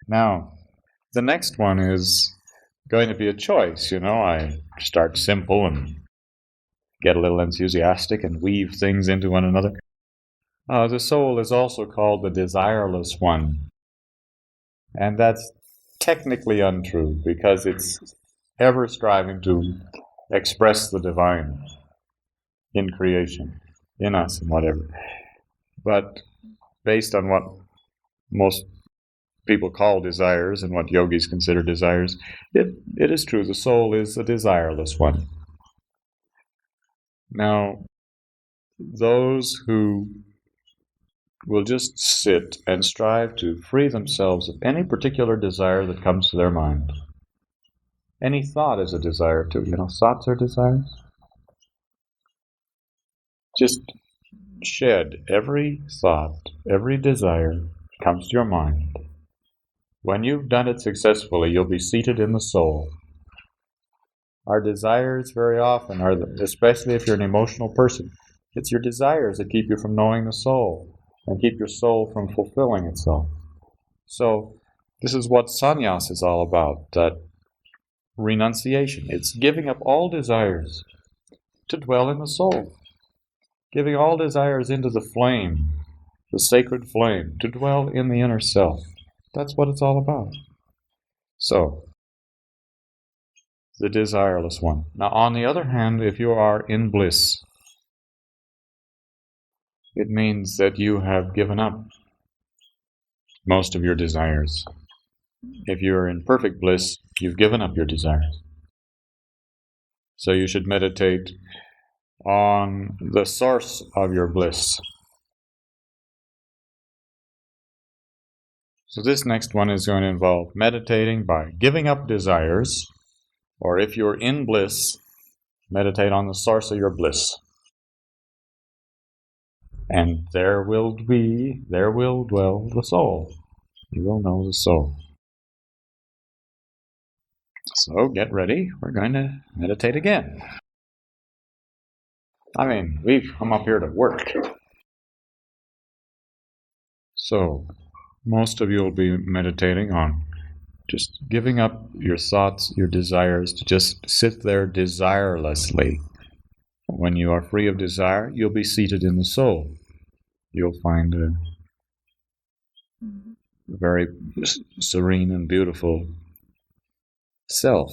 Now, the next one is going to be a choice. I start simple and get a little enthusiastic and weave things into one another. The soul is also called the desireless one, and that's technically untrue because it's ever striving to express the divine in creation, in us, and whatever. But based on what most people call desires and what yogis consider desires, it is true. The soul is a desireless one. Now, those who will just sit and strive to free themselves of any particular desire that comes to their mind. Any thought is a desire too. Thoughts are desires. Just shed every thought, every desire comes to your mind. When you've done it successfully, you'll be seated in the soul. Our desires very often are, especially if you're an emotional person, it's your desires that keep you from knowing the soul and keep your soul from fulfilling itself. So this is what sannyas is all about, that renunciation. It's giving up all desires to dwell in the soul, giving all desires into the flame, the sacred flame, to dwell in the inner self. That's what it's all about. So, the desireless one. Now, on the other hand, if you are in bliss, it means that you have given up most of your desires. If you are in perfect bliss, you've given up your desires. So you should meditate on the source of your bliss. So this next one is going to involve meditating by giving up desires, or if you're in bliss, meditate on the source of your bliss. And there will dwell the soul. You will know the soul. So get ready, we're going to meditate again. We've come up here to work. So, most of you will be meditating on just giving up your thoughts, your desires, to just sit there desirelessly. When you are free of desire, you'll be seated in the soul. You'll find a very serene and beautiful self.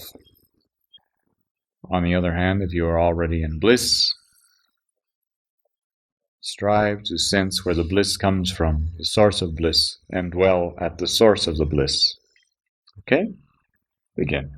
On the other hand, if you are already in bliss, strive to sense where the bliss comes from, the source of bliss, and dwell at the source of the bliss. Okay? Begin.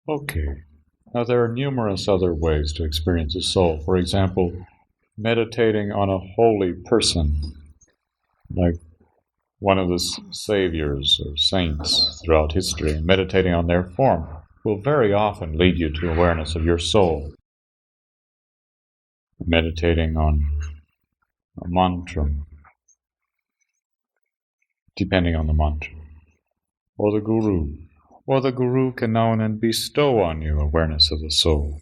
Okay. Now, there are numerous other ways to experience the soul. For example, meditating on a holy person, like one of the saviors or saints throughout history, and meditating on their form will very often lead you to awareness of your soul. Meditating on a mantra, depending on the mantra, or the guru. Or the guru can now and then bestow on you awareness of the soul.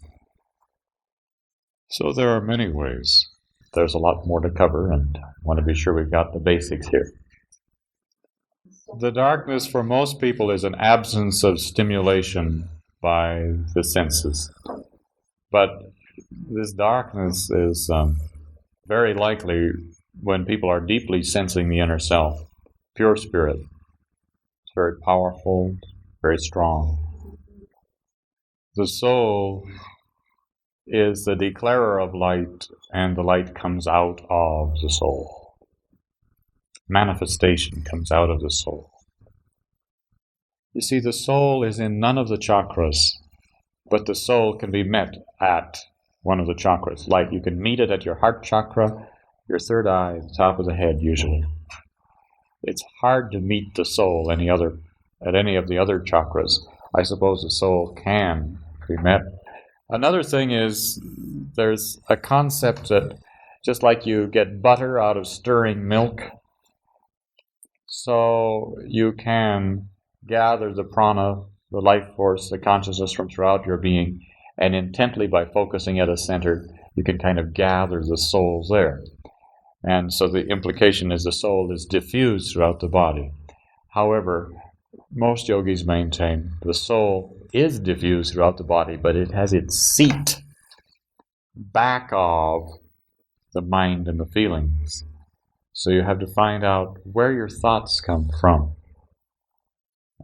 So there are many ways. There's a lot more to cover, and I want to be sure we've got the basics here. The darkness for most people is an absence of stimulation by the senses. But this darkness is very likely when people are deeply sensing the inner self, pure spirit. It's very powerful, very strong. The soul is the declarer of light, and the light comes out of the soul. Manifestation comes out of the soul. You see, the soul is in none of the chakras, but the soul can be met at one of the chakras. Like you can meet it at your heart chakra, your third eye, the top of the head usually. It's hard to meet the soul at any of the other chakras. I suppose the soul can be met. Another thing is there's a concept that just like you get butter out of stirring milk, so you can gather the prana, the life force, the consciousness from throughout your being, and intently by focusing at a center, you can kind of gather the soul there. And so the implication is the soul is diffused throughout the body. However, most yogis maintain the soul is diffused throughout the body, but it has its seat back of the mind and the feelings. So you have to find out where your thoughts come from.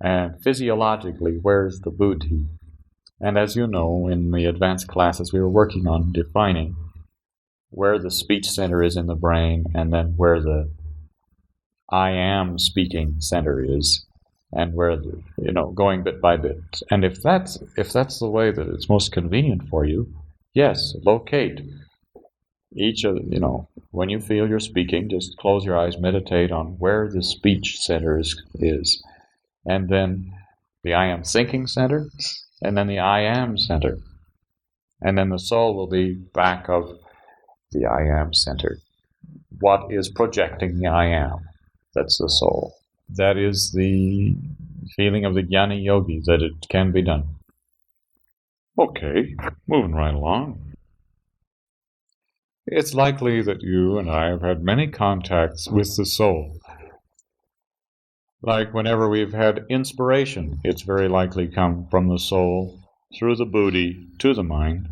And physiologically, where's the buddhi? And as you know, in the advanced classes, we were working on defining where the speech center is in the brain, and then where the I am speaking center is, and where going bit by bit. And if that's the way that it's most convenient for you, yes, locate each of when you feel you're speaking, just close your eyes, meditate on where the speech center is, and then the I am thinking center, and then the I am center, and then the soul will be back of the I am center. What is projecting the I am? That's the soul. That is the feeling of the Jnani Yogi, that it can be done. Okay, moving right along. It's likely that you and I have had many contacts with the soul. Like whenever we've had inspiration, it's very likely come from the soul, through the buddhi, to the mind,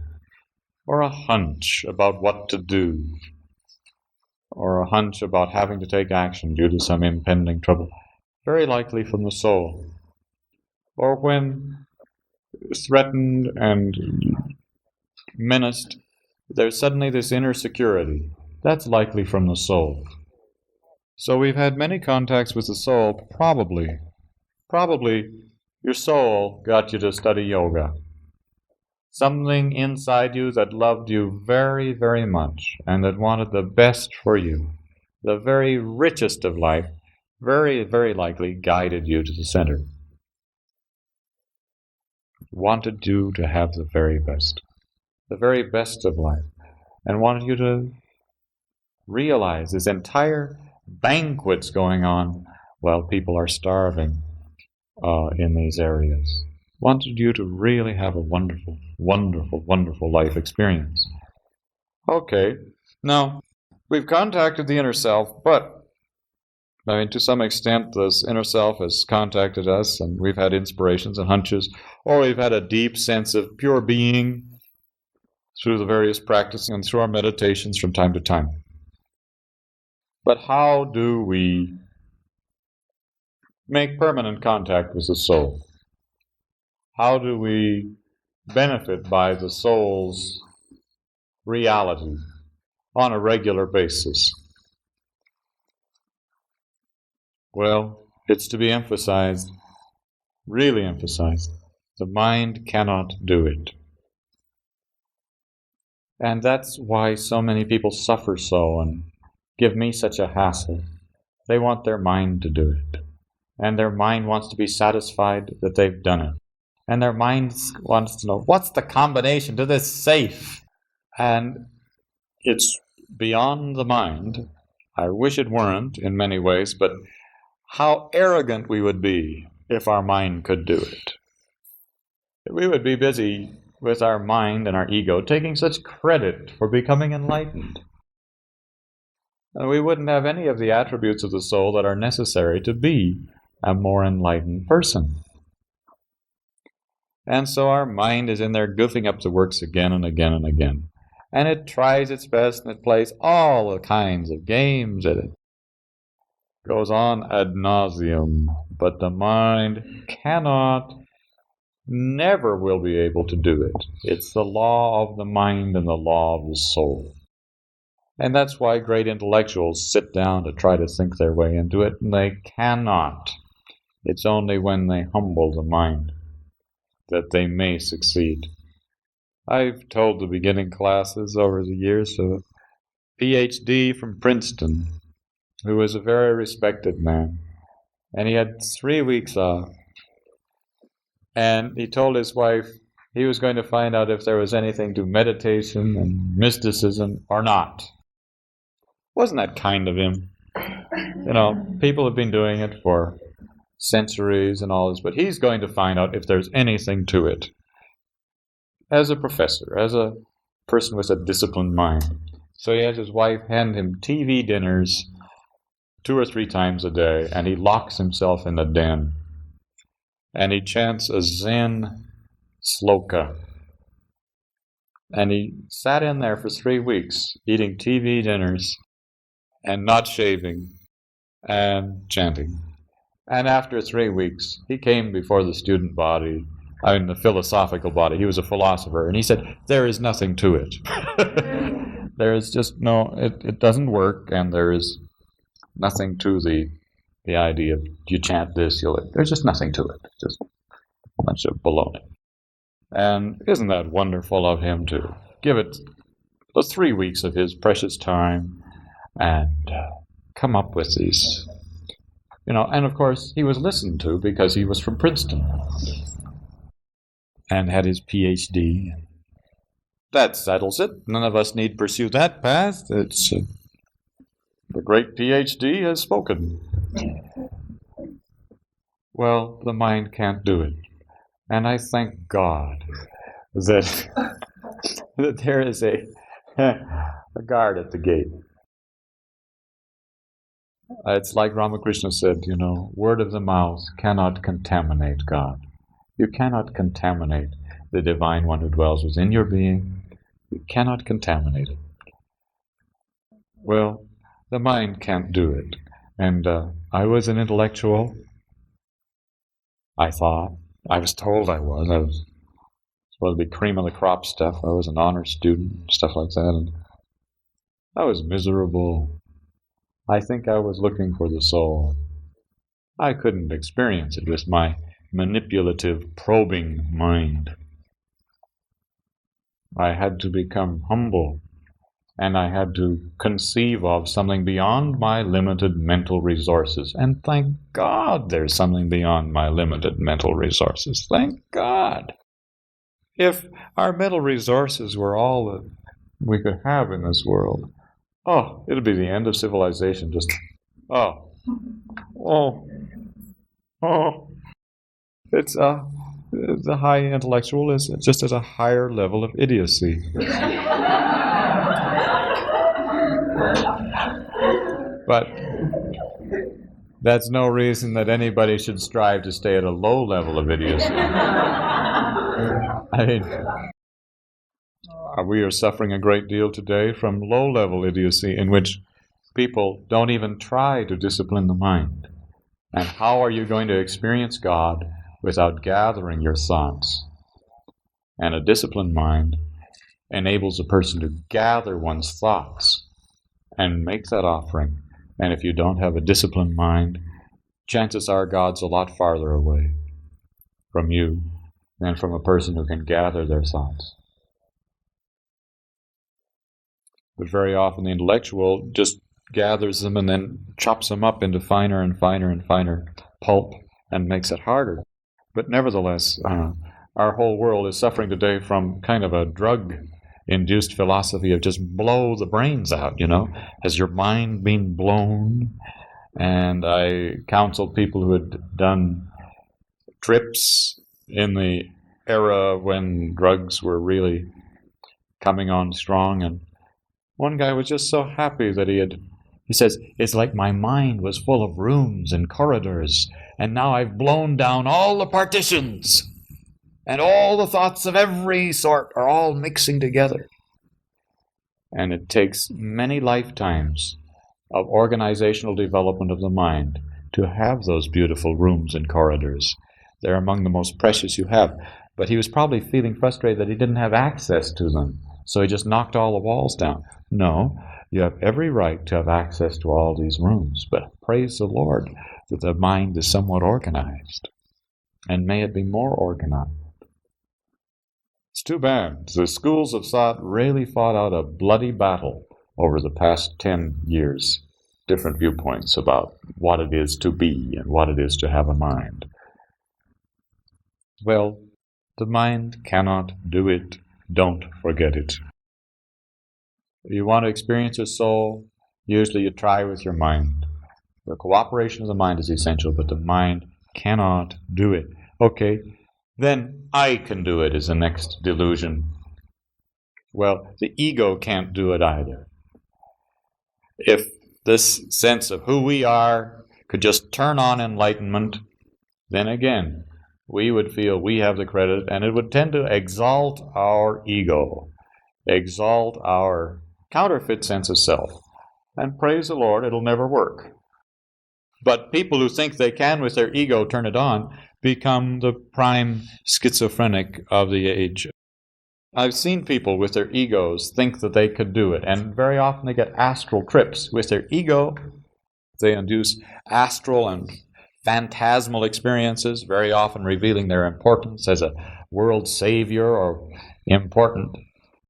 or a hunch about what to do, or a hunch about having to take action due to some impending trouble, very likely from the soul. Or when threatened and menaced, there's suddenly this inner security. That's likely from the soul. So we've had many contacts with the soul. Probably your soul got you to study yoga. Something inside you that loved you very, very much and that wanted the best for you, the very richest of life, very, very likely guided you to the center. Wanted you to have the very best of life, and wanted you to realize this entire banquet's going on while people are starving in these areas. Wanted you to really have a wonderful, wonderful, wonderful life experience. Okay, now, we've contacted the inner self, but, to some extent, this inner self has contacted us, and we've had inspirations and hunches, or we've had a deep sense of pure being through the various practices and through our meditations from time to time. But how do we make permanent contact with the soul? How do we benefit by the soul's reality on a regular basis? Well, it's to be emphasized, really emphasized, The mind cannot do it. And that's why so many people suffer so and give me such a hassle. They want their mind to do it. And their mind wants to be satisfied that they've done it. And their mind wants to know, what's the combination to this safe? And it's beyond the mind. I wish it weren't in many ways, but how arrogant we would be if our mind could do it. We would be busy with our mind and our ego taking such credit for becoming enlightened. And we wouldn't have any of the attributes of the soul that are necessary to be a more enlightened person. And so our mind is in there goofing up the works again and again and again. And it tries its best and it plays all the kinds of games at it. Goes on ad nauseum, but the mind cannot, never will be able to do it. It's the law of the mind and the law of the soul. And that's why great intellectuals sit down to try to think their way into it, and they cannot. It's only when they humble the mind that they may succeed. I've told the beginning classes over the years of a PhD from Princeton, who was a very respected man, and he had 3 weeks off. And he told his wife he was going to find out if there was anything to meditation and mysticism or not. Wasn't that kind of him? You know, people have been doing it for centuries and all this, but he's going to find out if there's anything to it. As a professor, as a person with a disciplined mind. So he has his wife hand him TV dinners 2 or 3 times a day, and he locks himself in the den. And he chants a Zen sloka. And he sat in there for 3 weeks, eating TV dinners, and not shaving, and chanting. And after 3 weeks, he came before the student body, the philosophical body. He was a philosopher, and he said, there is nothing to it. There is just it doesn't work, and there is nothing to the idea of you chant this, there's just nothing to it. Just a bunch of baloney. And isn't that wonderful of him to give it the 3 weeks of his precious time and come up with these, and of course he was listened to because he was from Princeton and had his PhD. That settles it. None of us need pursue that path. It's the great PhD has spoken. Well, the mind can't do it. And I thank God that, that there is a guard at the gate. It's like Ramakrishna said, word of the mouth cannot contaminate God. You cannot contaminate the Divine One who dwells within your being. You cannot contaminate it. Well, the mind can't do it. And I was an intellectual. I thought. I was told I was. I was supposed to be cream of the crop stuff. I was an honor student, stuff like that. And I was miserable. I think I was looking for the soul. I couldn't experience it with my manipulative, probing mind. I had to become humble, and I had to conceive of something beyond my limited mental resources. And thank God there's something beyond my limited mental resources. Thank God. If our mental resources were all that we could have in this world, it'd be the end of civilization. It's the high intellectual is just at a higher level of idiocy. But that's no reason that anybody should strive to stay at a low level of idiocy. I mean, we are suffering a great deal today from low-level idiocy in which people don't even try to discipline the mind. And how are you going to experience God without gathering your thoughts? And a disciplined mind enables a person to gather one's thoughts and make that offering. And if you don't have a disciplined mind, chances are God's a lot farther away from you than from a person who can gather their thoughts. But very often the intellectual just gathers them and then chops them up into finer and finer and finer pulp and makes it harder. But nevertheless, our whole world is suffering today from kind of a drug-induced philosophy of just blow the brains out, Has your mind been blown? And I counseled people who had done trips in the era when drugs were really coming on strong, and one guy was just so happy that he says, it's like my mind was full of rooms and corridors, and now I've blown down all the partitions, and all the thoughts of every sort are all mixing together. And it takes many lifetimes of organizational development of the mind to have those beautiful rooms and corridors. They're among the most precious you have. But he was probably feeling frustrated that he didn't have access to them, so he just knocked all the walls down. No, you have every right to have access to all these rooms, but praise the Lord that the mind is somewhat organized, and may it be more organized. It's too bad. The schools of thought really fought out a bloody battle over the past 10 years, different viewpoints about what it is to be and what it is to have a mind. Well, the mind cannot do it. Don't forget it. If you want to experience a soul, usually you try with your mind. The cooperation of the mind is essential, but the mind cannot do it. Okay, then I can do it is the next delusion. Well, the ego can't do it either. If this sense of who we are could just turn on enlightenment, then again, we would feel we have the credit, and it would tend to exalt our ego, exalt our counterfeit sense of self. And praise the Lord, it'll never work. But people who think they can with their ego turn it on become the prime schizophrenic of the age. I've seen people with their egos think that they could do it, and very often they get astral trips. With their ego, they induce astral and phantasmal experiences, very often revealing their importance as a world savior or important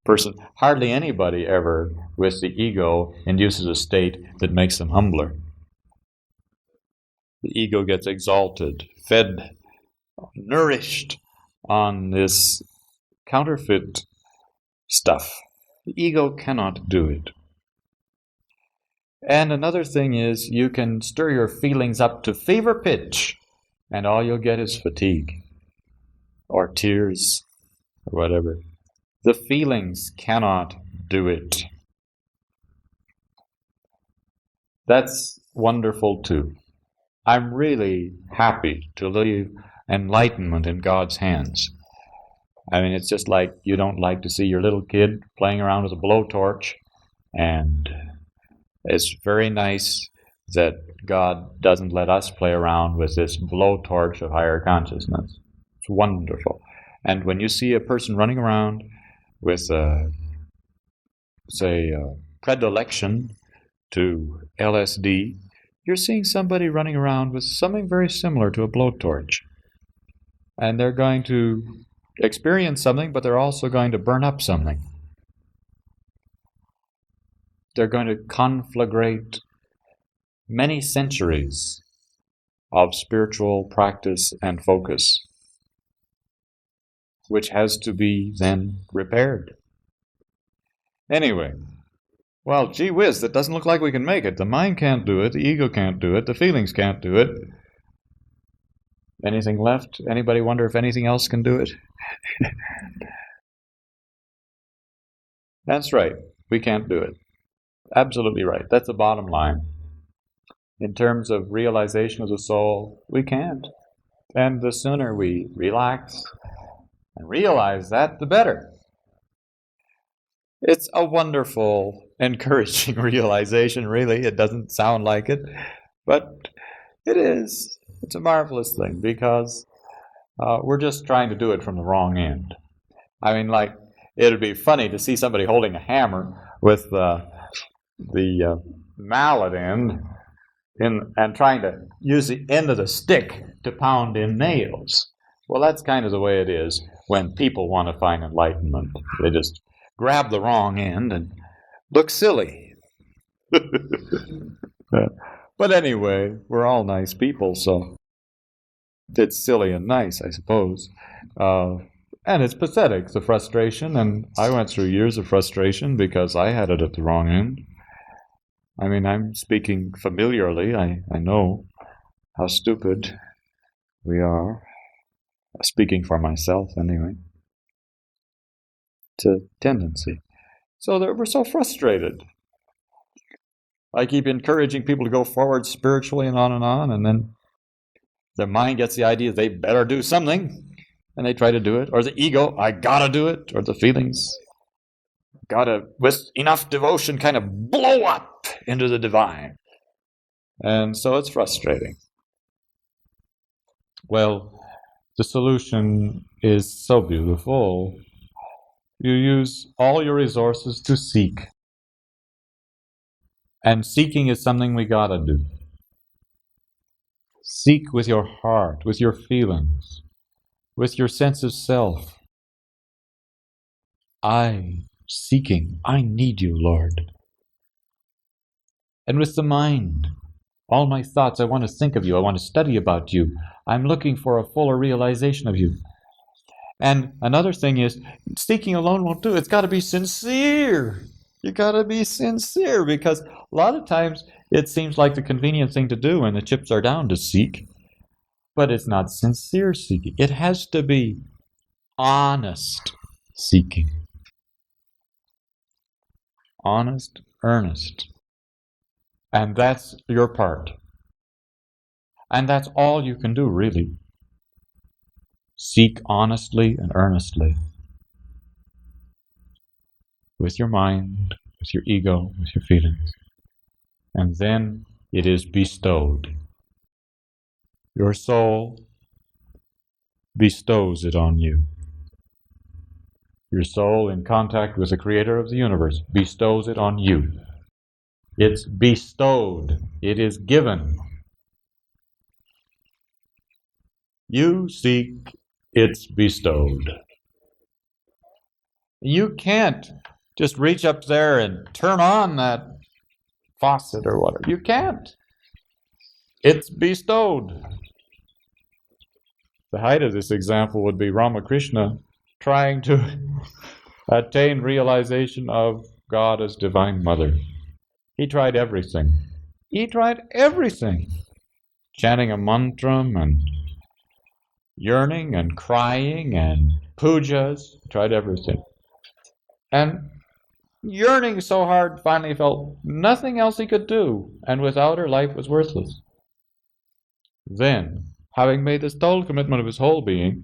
person. Hardly anybody ever with the ego induces a state that makes them humbler. The ego gets exalted, fed, nourished on this counterfeit stuff. The ego cannot do it. And another thing is, you can stir your feelings up to fever pitch, and all you'll get is fatigue, or tears, or whatever. The feelings cannot do it. That's wonderful too. I'm really happy to leave enlightenment in God's hands. I mean, it's just like you don't like to see your little kid playing around with a blowtorch, and it's very nice that God doesn't let us play around with this blowtorch of higher consciousness. It's wonderful. And when you see a person running around with, predilection to LSD, you're seeing somebody running around with something very similar to a blowtorch. And they're going to experience something, but they're also going to burn up something. They're going to conflagrate many centuries of spiritual practice and focus, which has to be then repaired. Anyway, well, gee whiz, that doesn't look like we can make it. The mind can't do it, the ego can't do it, the feelings can't do it. Anything left? Anybody wonder if anything else can do it? That's right, we can't do it. Absolutely right. That's the bottom line. In terms of realization of the soul, we can't. And the sooner we relax and realize that, the better. It's a wonderful, encouraging realization, really. It doesn't sound like it, but it is. It's a marvelous thing, because we're just trying to do it from the wrong end. I mean, like, it'd be funny to see somebody holding a hammer with the mallet end and trying to use the end of the stick to pound in nails. Well, that's kind of the way it is when people want to find enlightenment. They just grab the wrong end and look silly. But anyway, we're all nice people, so it's silly and nice, I suppose. And it's pathetic, the frustration, and I went through years of frustration because I had it at the wrong end. I mean, I'm speaking familiarly. I know how stupid we are. Speaking for myself, anyway. It's a tendency. So we're so frustrated. I keep encouraging people to go forward spiritually and then their mind gets the idea they better do something, and they try to do it. Or the ego, I gotta do it. Or the feelings, gotta, with enough devotion, kind of blow up into the divine. And so it's frustrating. Well, the solution is so beautiful. You use all your resources to seek. And seeking is something we gotta do. Seek with your heart, with your feelings, with your sense of self. Seeking, I need you, Lord. And with the mind, all my thoughts, I want to think of you, I want to study about you. I'm looking for a fuller realization of you. And another thing is, seeking alone won't do. It's got to be sincere. You got to be sincere, because a lot of times it seems like the convenient thing to do when the chips are down to seek. But it's not sincere seeking. It has to be honest seeking. Honest, earnest. And that's your part. And that's all you can do, really. Seek honestly and earnestly. With your mind, with your ego, with your feelings. And then it is bestowed. Your soul bestows it on you. Your soul, in contact with the Creator of the universe, bestows it on you. It's bestowed. It is given. You seek, it's bestowed. You can't just reach up there and turn on that faucet or whatever. You can't. It's bestowed. The height of this example would be Ramakrishna trying to attain realization of God as Divine Mother. He tried everything. He tried everything. Chanting a mantram and yearning and crying and pujas. He tried everything. And yearning so hard, finally felt nothing else he could do, and without her, life was worthless. Then, having made this total commitment of his whole being,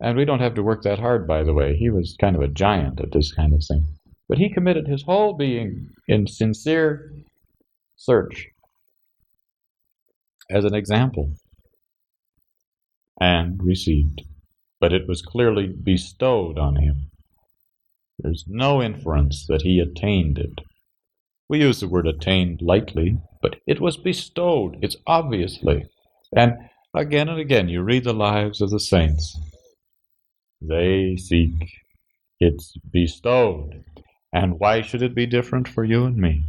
and we don't have to work that hard, by the way, he was kind of a giant at this kind of thing, but he committed his whole being in sincere search as an example, and received. But it was clearly bestowed on him. There's no inference that he attained it. We use the word attained lightly, but it was bestowed. It's obviously. And again, you read the lives of the saints. They seek. It's bestowed. And why should it be different for you and me?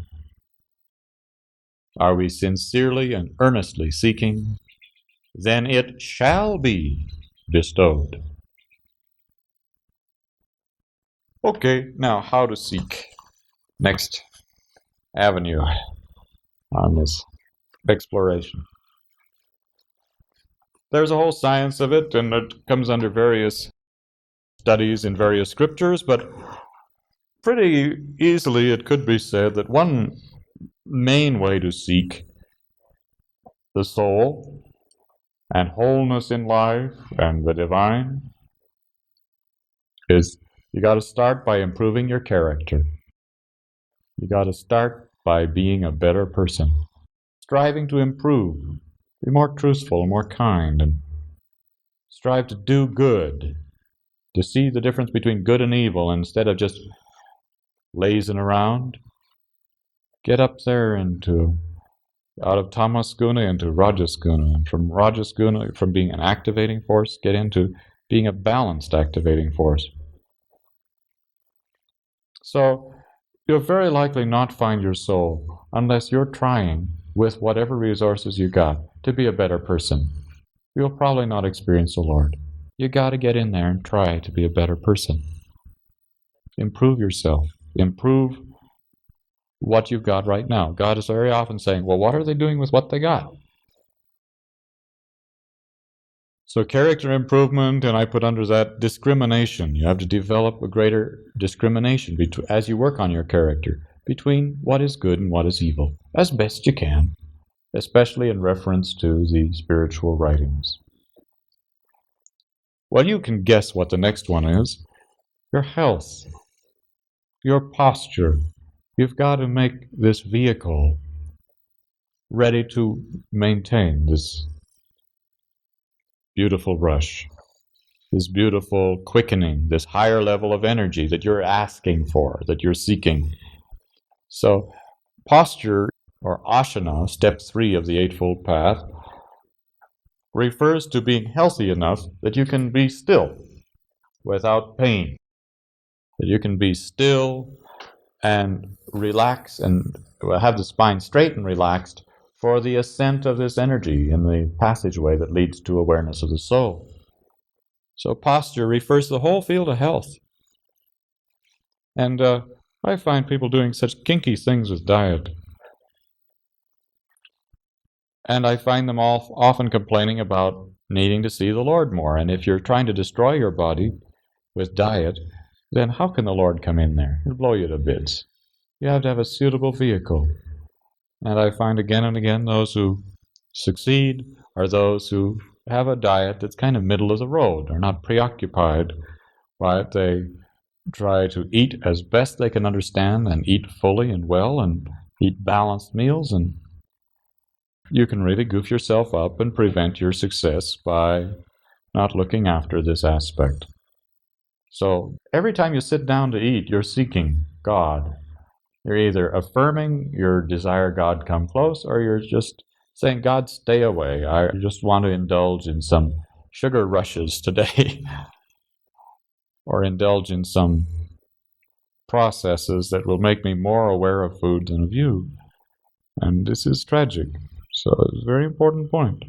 Are we sincerely and earnestly seeking? Then it shall be bestowed. Okay, now how to seek. Next avenue on this exploration. There's a whole science of it, and it comes under various studies in various scriptures, but pretty easily it could be said that one main way to seek the soul and wholeness in life and the divine is you got to start by improving your character. You got to start by being a better person, striving to improve, be more truthful, more kind, and strive to do good, to see the difference between good and evil instead of just lazing around. Get up there into out of tamas guna into rajas guna, and from rajas guna, from being an activating force, get into being a balanced activating force. So you'll very likely not find your soul unless you're trying, with whatever resources you got, to be a better person. You'll probably not experience the Lord. You got to get in there and try to be a better person. Improve yourself. Improve what you've got right now. God is very often saying, well, what are they doing with what they got? So character improvement, and I put under that discrimination. You have to develop a greater discrimination as you work on your character between what is good and what is evil, as best you can, especially in reference to the spiritual writings. Well, you can guess what the next one is. Your health, your posture. You've got to make this vehicle ready to maintain this beautiful rush, this beautiful quickening, this higher level of energy that you're asking for, that you're seeking. So posture, or asana, step 3 of the Eightfold Path, refers to being healthy enough that you can be still without pain, that you can be still and relax and have the spine straight and relaxed for the ascent of this energy in the passageway that leads to awareness of the soul. So posture refers to the whole field of health. And I find people doing such kinky things with diet. And I find them all often complaining about needing to see the Lord more. And if you're trying to destroy your body with diet, then how can the Lord come in there? He'll blow you to bits. You have to have a suitable vehicle. And I find again and again those who succeed are those who have a diet that's kind of middle of the road, are not preoccupied by it. They try to eat as best they can understand and eat fully and well and eat balanced meals, and you can really goof yourself up and prevent your success by not looking after this aspect. So every time you sit down to eat, you're seeking God. You're either affirming your desire God come close, or you're just saying, God, stay away. I just want to indulge in some sugar rushes today, or indulge in some processes that will make me more aware of food than of you. And this is tragic. So it's a very important point.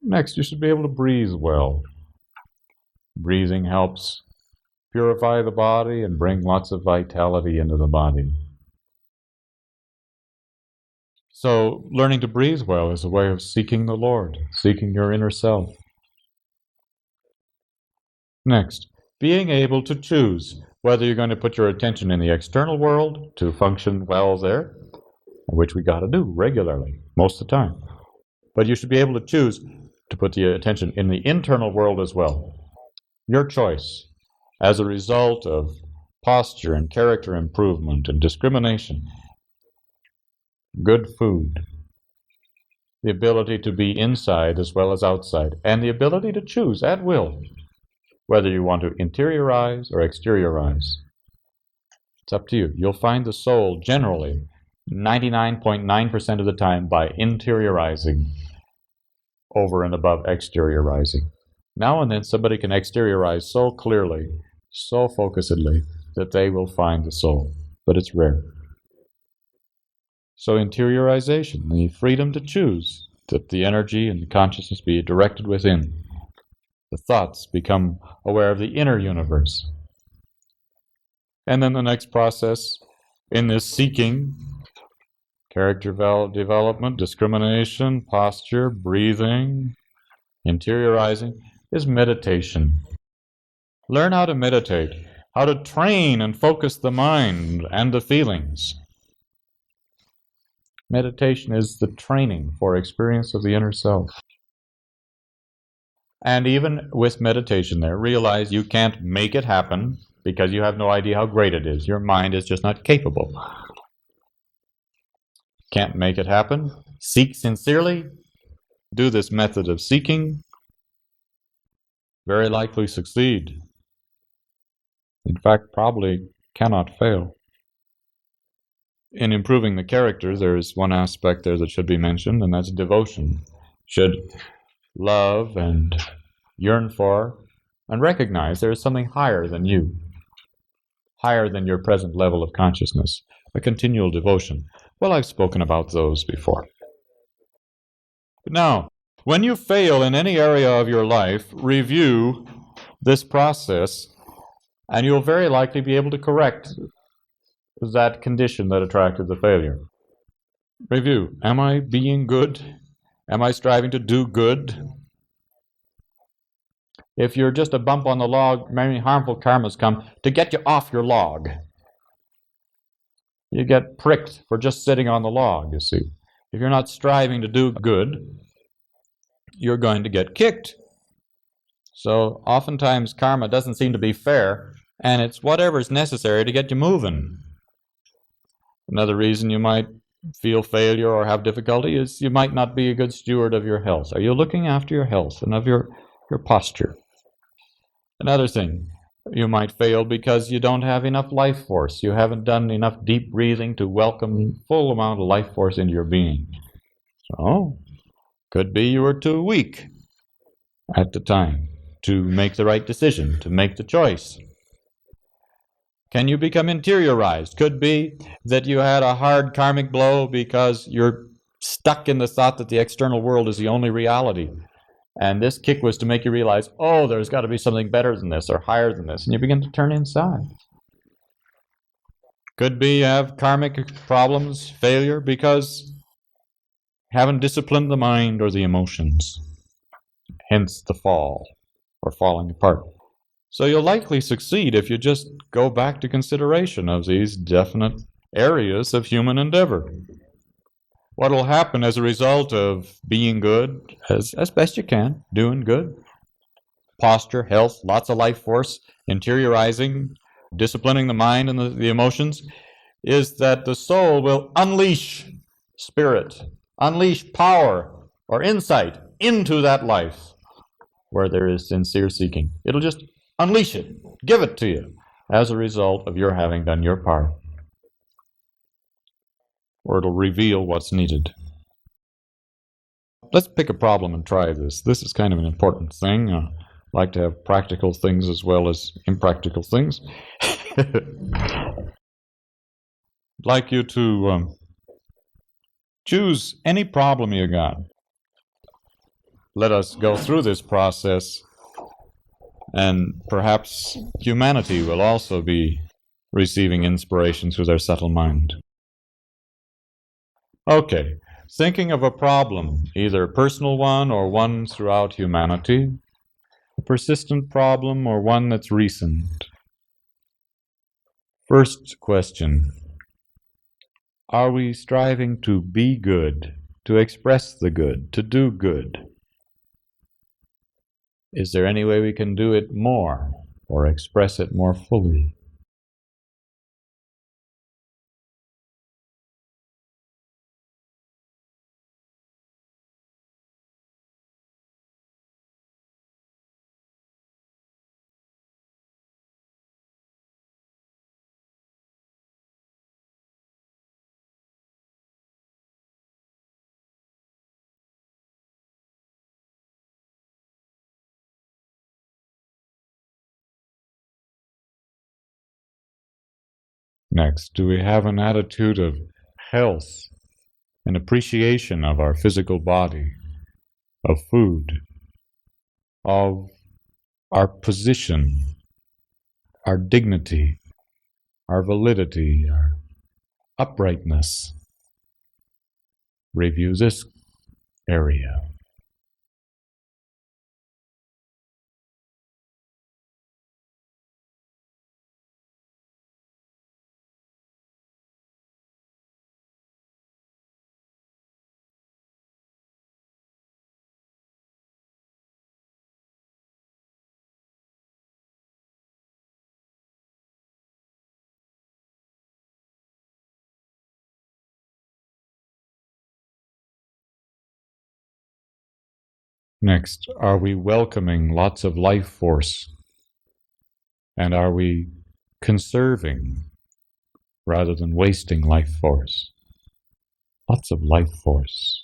Next, you should be able to breathe well. Breathing helps purify the body and bring lots of vitality into the body. So learning to breathe well is a way of seeking the Lord, seeking your inner self. Next, being able to choose whether you're going to put your attention in the external world to function well there, which we got to do regularly, most of the time. But you should be able to choose to put the attention in the internal world as well. Your choice, as a result of posture and character improvement and discrimination, good food, the ability to be inside as well as outside, and the ability to choose at will whether you want to interiorize or exteriorize. It's up to you. You'll find the soul generally 99.9% of the time by interiorizing over and above exteriorizing. Now and then somebody can exteriorize so clearly, so focusedly, that they will find the soul, but it's rare. So interiorization, the freedom to choose, that the energy and the consciousness be directed within. The thoughts become aware of the inner universe. And then the next process in this seeking, character development, discrimination, posture, breathing, interiorizing, is meditation. Learn how to meditate, how to train and focus the mind and the feelings. Meditation is the training for experience of the inner self. And even with meditation there, realize you can't make it happen because you have no idea how great it is. Your mind is just not capable. Can't make it happen. Seek sincerely. Do this method of seeking. Very likely succeed. In fact, probably cannot fail. in improving the character, there's one aspect there that should be mentioned, and that's devotion. Should love and yearn for and recognize there is something higher than you, higher than your present level of consciousness, a continual devotion. Well, I've spoken about those before. But now, when you fail in any area of your life, review this process, and you'll very likely be able to correct that condition that attracted the failure. Review. Am I being good? Am I striving to do good? If you're just a bump on the log, many harmful karmas come to get you off your log. You get pricked for just sitting on the log, you see. If you're not striving to do good, you're going to get kicked. So oftentimes karma doesn't seem to be fair, and it's whatever's necessary to get you moving. Another reason you might feel failure or have difficulty is you might not be a good steward of your health. Are you looking after your health and of your posture? Another thing, you might fail because you don't have enough life force. You haven't done enough deep breathing to welcome full amount of life force into your being. So, could be you were too weak at the time to make the right decision, to make the choice. Can you become interiorized? Could be that you had a hard karmic blow because you're stuck in the thought that the external world is the only reality. And this kick was to make you realize, oh, there's got to be something better than this or higher than this. And you begin to turn inside. Could be you have karmic problems, failure, because you haven't disciplined the mind or the emotions. Hence the fall or falling apart. So you'll likely succeed if you just go back to consideration of these definite areas of human endeavor. What will happen as a result of being good, as best you can, doing good, posture, health, lots of life force, interiorizing, disciplining the mind and the emotions, is that the soul will unleash spirit, unleash power or insight into that life where there is sincere seeking. It'll just unleash it, give it to you as a result of your having done your part. Or it'll reveal what's needed. Let's pick a problem and try this. This is kind of an important thing. I like to have practical things as well as impractical things. I'd like you to choose any problem you got. Let us go through this process, and perhaps humanity will also be receiving inspiration through their subtle mind. Okay, thinking of a problem, either a personal one or one throughout humanity, a persistent problem or one that's recent. First question, are we striving to be good, to express the good, to do good? Is there any way we can do it more or express it more fully? Next, do we have an attitude of health, an appreciation of our physical body, of food, of our position, our dignity, our validity, our uprightness? Review this area. Next, are we welcoming lots of life force? And are we conserving rather than wasting life force. Lots of life force.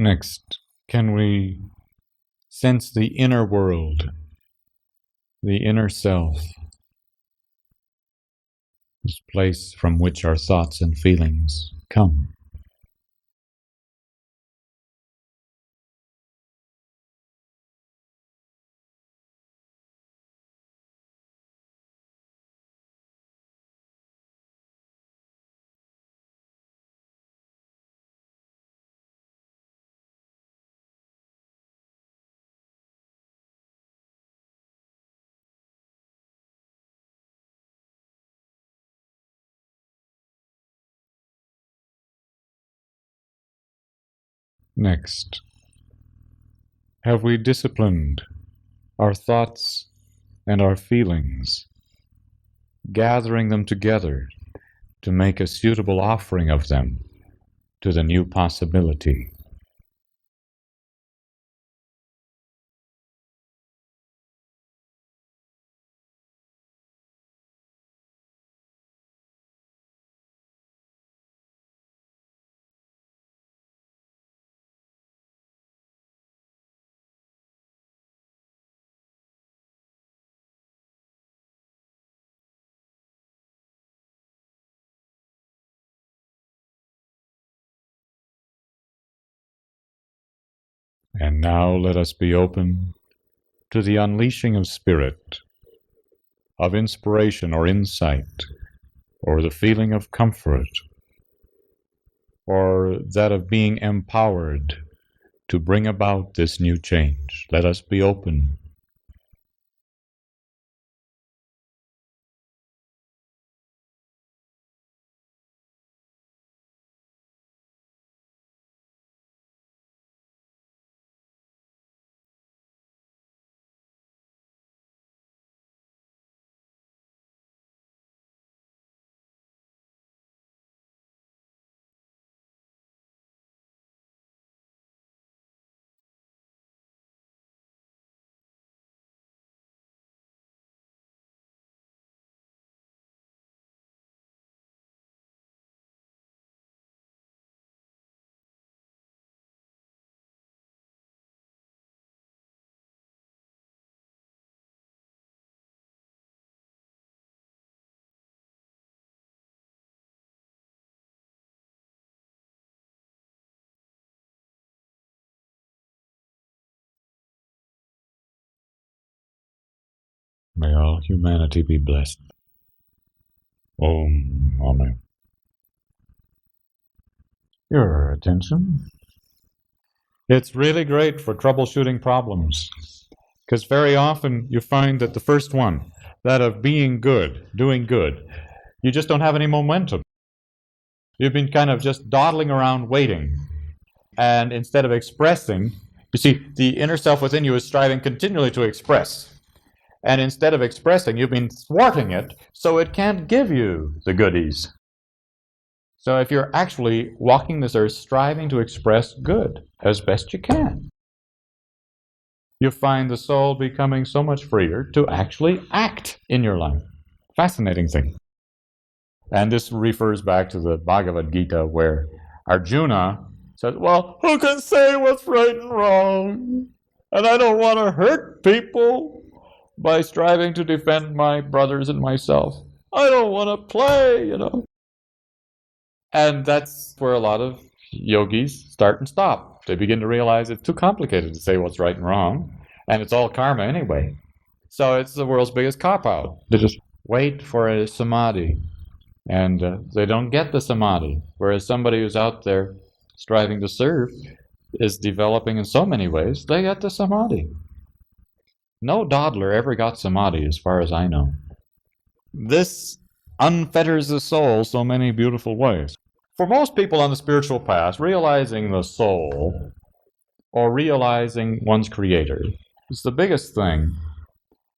Next, can we sense the inner world, the inner self, this place from which our thoughts and feelings come? Next, have we disciplined our thoughts and our feelings, gathering them together to make a suitable offering of them to the new possibility? And now let us be open to the unleashing of spirit, of inspiration or insight, or the feeling of comfort, or that of being empowered to bring about this new change. Let us be open. May all humanity be blessed. Om. Amen. Your attention. It's really great for troubleshooting problems, because very often you find that the first one, that of being good, doing good, you just don't have any momentum. You've been kind of just dawdling around waiting. And instead of expressing, you see, the inner self within you is striving continually to express. And instead of expressing, you've been thwarting it, so it can't give you the goodies. So if you're actually walking this earth striving to express good as best you can, you find the soul becoming so much freer to actually act in your life. Fascinating thing. And this refers back to the Bhagavad Gita, where Arjuna says, well, who can say what's right and wrong? And I don't want to hurt people by striving to defend my brothers and myself. I don't want to play, And that's where a lot of yogis start and stop. They begin to realize it's too complicated to say what's right and wrong, and it's all karma anyway. So it's the world's biggest cop-out. They just wait for a samadhi, and they don't get the samadhi, whereas somebody who's out there striving to serve is developing in so many ways, they get the samadhi. No dawdler ever got samadhi, as far as I know. This unfetters the soul so many beautiful ways. For most people on the spiritual path, realizing the soul or realizing one's creator is the biggest thing.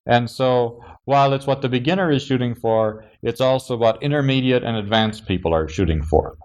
And so, while it's what the beginner is shooting for, it's also what intermediate and advanced people are shooting for.